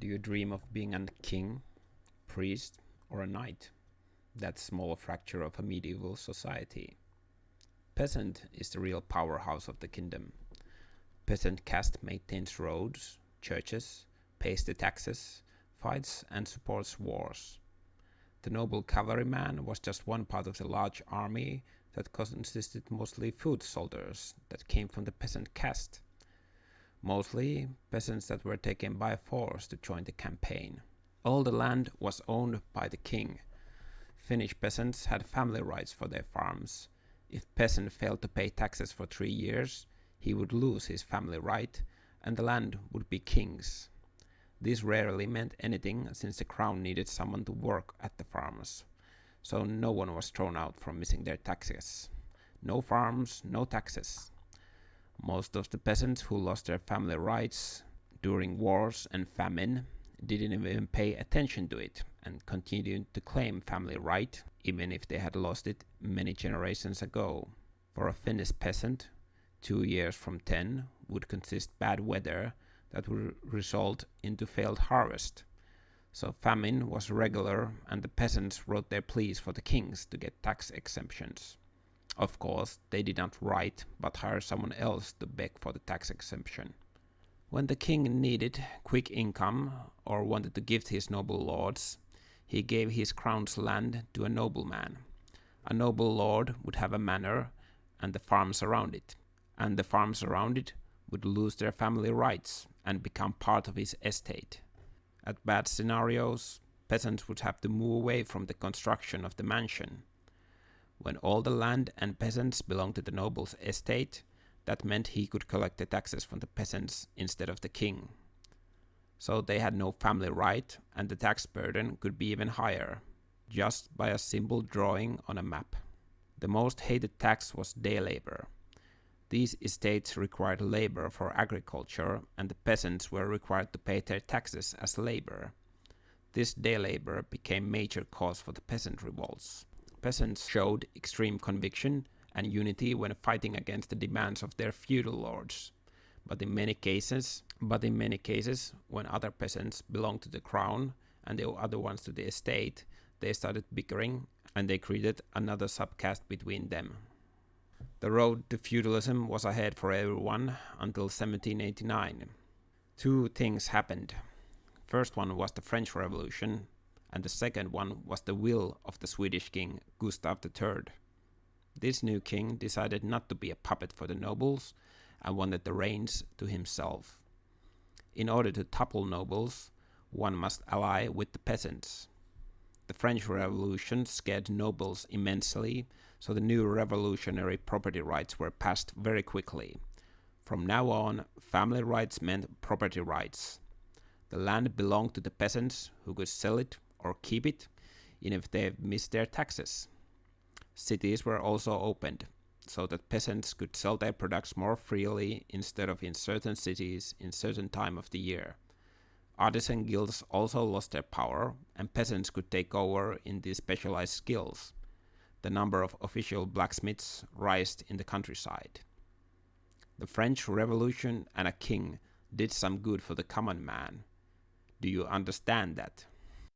Do you dream of being a king, priest, or a knight? That small fracture of a medieval society. Peasant is the real powerhouse of the kingdom. Peasant caste maintains roads, churches, pays the taxes, fights and supports wars. The noble cavalryman was just one part of the large army that consisted mostly of foot soldiers that came from the peasant caste. Mostly peasants that were taken by force to join the campaign. All the land was owned by the king. Finnish peasants had family rights for their farms. If peasant failed to pay taxes for 3 years, he would lose his family right and the land would be king's. This rarely meant anything since the crown needed someone to work at the farms, so no one was thrown out for missing their taxes. No farms, no taxes. Most of the peasants who lost their family rights during wars and famine didn't even pay attention to it and continued to claim family right even if they had lost it many generations ago. For a Finnish peasant, 2 years from 10 would consist bad weather that would result into failed harvest. So famine was regular and the peasants wrote their pleas for the kings to get tax exemptions. Of course, they did not write, but hire someone else to beg for the tax exemption. When the king needed quick income or wanted to gift his noble lords, he gave his crown's land to a nobleman. A noble lord would have a manor and the farms around it, and the farms around it would lose their family rights and become part of his estate. At bad scenarios, peasants would have to move away from the construction of the mansion. When all the land and peasants belonged to the noble's estate, that meant he could collect the taxes from the peasants instead of the king. So they had no family right, and the tax burden could be even higher, just by a simple drawing on a map. The most hated tax was day labor. These estates required labor for agriculture, and the peasants were required to pay their taxes as labor. This day labor became major cause for the peasant revolts. Peasants showed extreme conviction and unity when fighting against the demands of their feudal lords. But in many cases, when other peasants belonged to the crown and the other ones to the estate, they started bickering and they created another subcaste between them. The road to feudalism was ahead for everyone until 1789. Two things happened. First one was the French Revolution, and the second one was the will of the Swedish king Gustav III. This new king decided not to be a puppet for the nobles and wanted the reins to himself. In order to topple nobles, one must ally with the peasants. The French Revolution scared nobles immensely, so the new revolutionary property rights were passed very quickly. From now on, family rights meant property rights. The land belonged to the peasants who could sell it or keep it, even if they missed their taxes. Cities were also opened, so that peasants could sell their products more freely instead of in certain cities in certain time of the year. Artisan guilds also lost their power, and peasants could take over in these specialized skills. The number of official blacksmiths rised in the countryside. The French Revolution and a king did some good for the common man. Do you understand that?